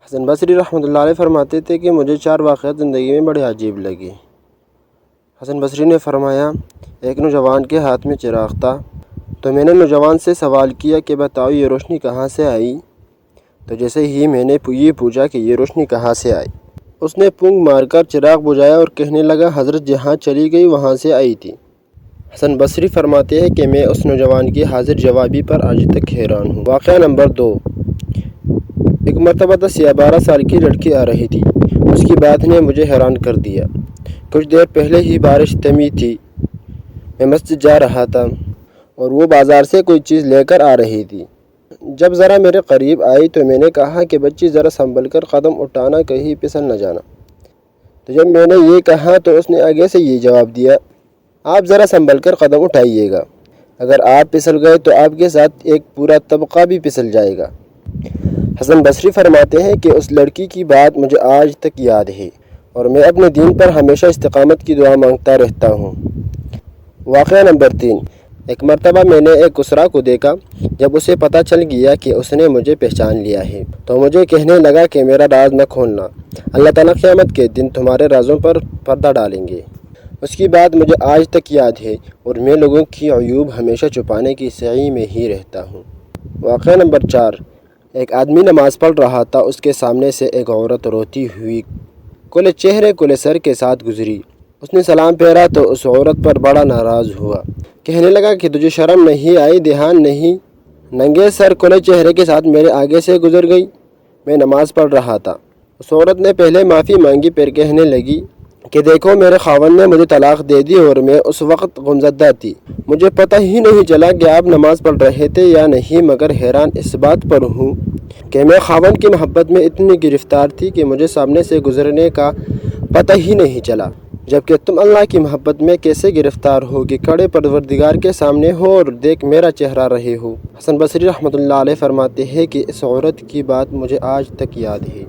حسن بصری رحمۃ اللہ علیہ فرماتے تھے کہ مجھے 4 واقعات زندگی میں بڑے عجیب لگے۔ حسن بصری نے فرمایا، ایک نوجوان کے ہاتھ میں چراغ تھا، تو میں نے نوجوان سے سوال کیا کہ بتاؤ یہ روشنی کہاں سے آئی؟ تو جیسے ہی میں نے یہ پوچھا کہ یہ روشنی کہاں سے آئی، اس نے پونگ مار کر چراغ بجھایا اور کہنے لگا حضرت جہاں چلی گئی وہاں سے آئی تھی۔ حسن بصری فرماتے ہیں کہ میں اس نوجوان کی حاضر جوابی پر آج تک حیران ہوں۔ واقعہ نمبر 2۔ ایک مرتبہ 10 یا 12 سال کی لڑکی آ رہی تھی۔ اس کی بات نے مجھے حیران کر دیا۔ کچھ دیر پہلے ہی بارش تھمی تھی، میں مسجد جا رہا تھا اور وہ بازار سے کوئی چیز لے کر آ رہی تھی۔ جب ذرا میرے قریب آئی تو میں نے کہا کہ بچی ذرا سنبھل کر قدم اٹھانا، کہیں پھسل نہ جانا۔ تو جب میں نے یہ کہا تو اس نے آگے سے یہ جواب دیا، آپ ذرا سنبھل کر قدم اٹھائیے گا، اگر آپ پھسل گئے تو آپ کے ساتھ ایک پورا طبقہ بھی پھسل جائے گا۔ حسن بصری فرماتے ہیں کہ اس لڑکی کی بات مجھے آج تک یاد ہے اور میں اپنے دین پر ہمیشہ استقامت کی دعا مانگتا رہتا ہوں۔ واقعہ نمبر 3۔ ایک مرتبہ میں نے ایک اسرا کو دیکھا۔ جب اسے پتہ چل گیا کہ اس نے مجھے پہچان لیا ہے تو مجھے کہنے لگا کہ میرا راز نہ کھولنا، اللہ تعالیٰ قیامت کے دن تمہارے رازوں پر پردہ ڈالیں گے۔ اس کی بات مجھے آج تک یاد ہے اور میں لوگوں کی عیوب ہمیشہ چھپانے کی سعی میں ہی رہتا ہوں۔ واقعہ نمبر 4۔ ایک آدمی نماز پڑھ رہا تھا، اس کے سامنے سے ایک عورت روتی ہوئی کھلے چہرے کھلے سر کے ساتھ گزری۔ اس نے سلام پھیرا تو اس عورت پر بڑا ناراض ہوا، کہنے لگا کہ تجھے شرم نہیں آئی، دھیان نہیں، ننگے سر کھلے چہرے کے ساتھ میرے آگے سے گزر گئی، میں نماز پڑھ رہا تھا۔ اس عورت نے پہلے معافی مانگی، پھر کہنے لگی کہ دیکھو میرے خاوند نے مجھے طلاق دے دی اور میں اس وقت غمزدہ تھی، مجھے پتہ ہی نہیں چلا کہ آپ نماز پڑھ رہے تھے یا نہیں، مگر حیران اس بات پر ہوں کہ میں خاوند کی محبت میں اتنی گرفتار تھی کہ مجھے سامنے سے گزرنے کا پتہ ہی نہیں چلا، جبکہ تم اللہ کی محبت میں کیسے گرفتار ہو کہ کھڑے پروردگار کے سامنے ہو اور دیکھ میرا چہرہ رہے ہو۔ حسن بصری رحمۃ اللہ علیہ فرماتے ہیں کہ اس عورت کی بات مجھے آج تک یاد ہے۔